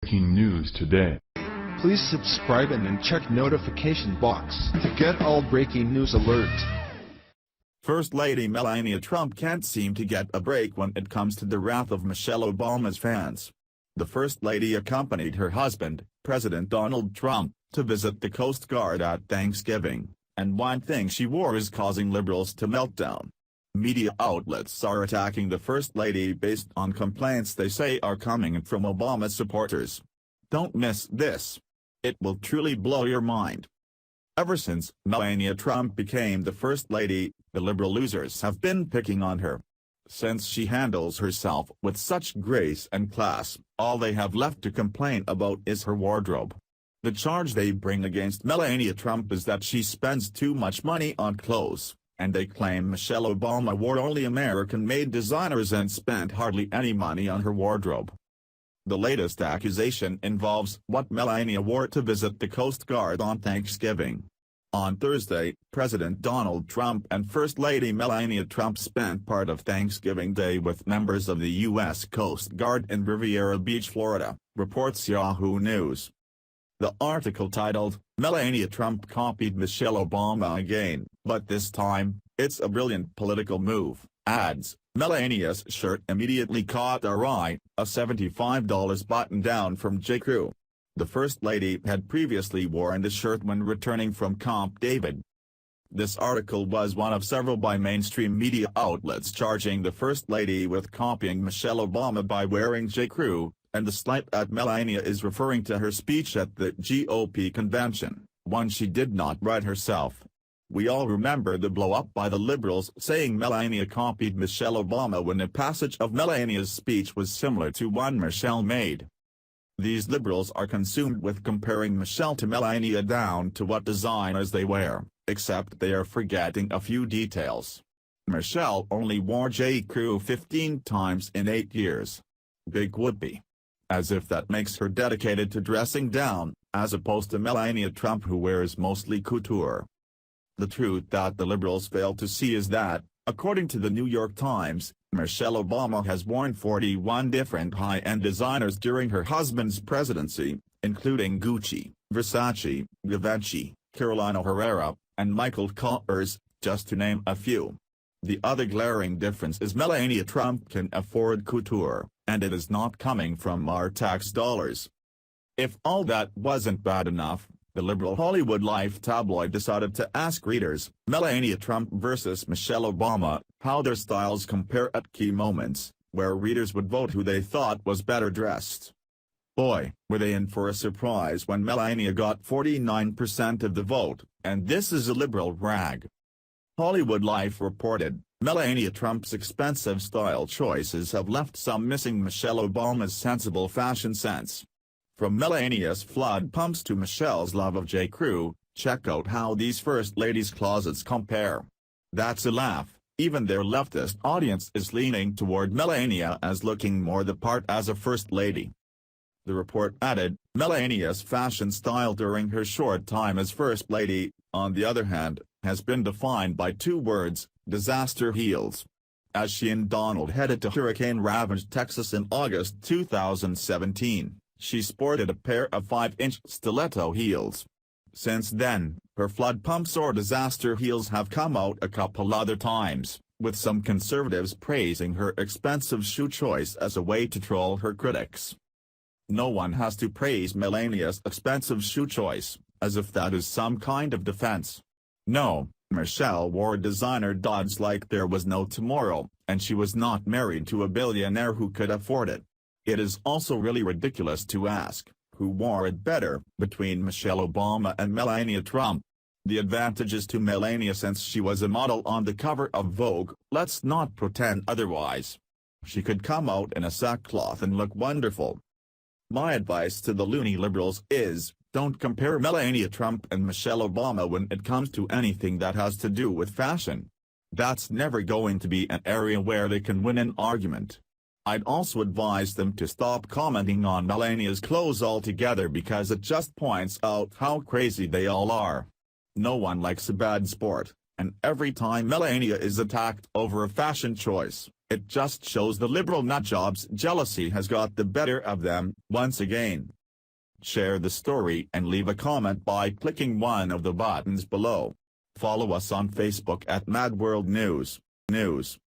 Breaking news today. Please subscribe and then check notification box to get all breaking news alerts. First Lady Melania Trump can't seem to get a break when it comes to the wrath of Michelle Obama's fans. The First Lady accompanied her husband, President Donald Trump, to visit the Coast Guard at Thanksgiving, and one thing she wore is causing liberals to meltdown. Media outlets are attacking the First Lady based on complaints they say are coming from Obama supporters. Don't miss this. It will truly blow your mind. Ever since Melania Trump became the First Lady, the liberal losers have been picking on her. Since she handles herself with such grace and class, all they have left to complain about is her wardrobe. The charge they bring against Melania Trump is that she spends too much money on clothes, and they claim Michelle Obama wore only American-made designers and spent hardly any money on her wardrobe. The latest accusation involves what Melania wore to visit the Coast Guard on Thanksgiving. On Thursday, President Donald Trump and First Lady Melania Trump spent part of Thanksgiving Day with members of the U.S. Coast Guard in Riviera Beach, Florida, reports Yahoo News. The article titled, "Melania Trump copied Michelle Obama again, but this time, it's a brilliant political move," adds, Melania's shirt immediately caught our eye, a $75 button-down from J.Crew. The First Lady had previously worn the shirt when returning from Camp David. This article was one of several by mainstream media outlets charging the First Lady with copying Michelle Obama by wearing J.Crew, and the slight at Melania is referring to her speech at the GOP convention, one she did not write herself. We all remember the blow-up by the liberals saying Melania copied Michelle Obama when a passage of Melania's speech was similar to one Michelle made. These liberals are consumed with comparing Michelle to Melania down to what designers they wear, except they are forgetting a few details. Michelle only wore J.Crew 15 times in 8 years. Big whoopee. As if that makes her dedicated to dressing down, as opposed to Melania Trump who wears mostly couture. The truth that the liberals fail to see is that, according to the New York Times, Michelle Obama has worn 41 different high-end designers during her husband's presidency, including Gucci, Versace, Givenchy, Carolina Herrera, and Michael Kors, just to name a few. The other glaring difference is Melania Trump can afford couture, and it is not coming from our tax dollars. If all that wasn't bad enough, the liberal Hollywood Life tabloid decided to ask readers, Melania Trump versus Michelle Obama, how their styles compare at key moments, where readers would vote who they thought was better dressed. Boy, were they in for a surprise when Melania got 49% of the vote, and this is a liberal rag. Hollywood Life reported, Melania Trump's expensive style choices have left some missing Michelle Obama's sensible fashion sense. From Melania's flood pumps to Michelle's love of J.Crew, check out how these First Ladies' closets compare. That's a laugh, even their leftist audience is leaning toward Melania as looking more the part as a First Lady. The report added, Melania's fashion style during her short time as First Lady, on the other hand, has been defined by two words, disaster heels. As she and Donald headed to hurricane-ravaged Texas in August 2017. She sported a pair of 5-inch stiletto heels. Since then, her flood pumps or disaster heels have come out a couple other times, with some conservatives praising her expensive shoe choice as a way to troll her critics. No one has to praise Melania's expensive shoe choice, as if that is some kind of defense. No, Michelle wore designer duds like there was no tomorrow, and she was not married to a billionaire who could afford it. It is also really ridiculous to ask, who wore it better, between Michelle Obama and Melania Trump. The advantage is to Melania since she was a model on the cover of Vogue, let's not pretend otherwise. She could come out in a sackcloth and look wonderful. My advice to the loony liberals is, don't compare Melania Trump and Michelle Obama when it comes to anything that has to do with fashion. That's never going to be an area where they can win an argument. I'd also advise them to stop commenting on Melania's clothes altogether because it just points out how crazy they all are. No one likes a bad sport, and every time Melania is attacked over a fashion choice, It just shows the liberal nutjobs' jealousy has got the better of them, once again. Share the story and leave a comment by clicking one of the buttons below. Follow us on Facebook at Mad World News.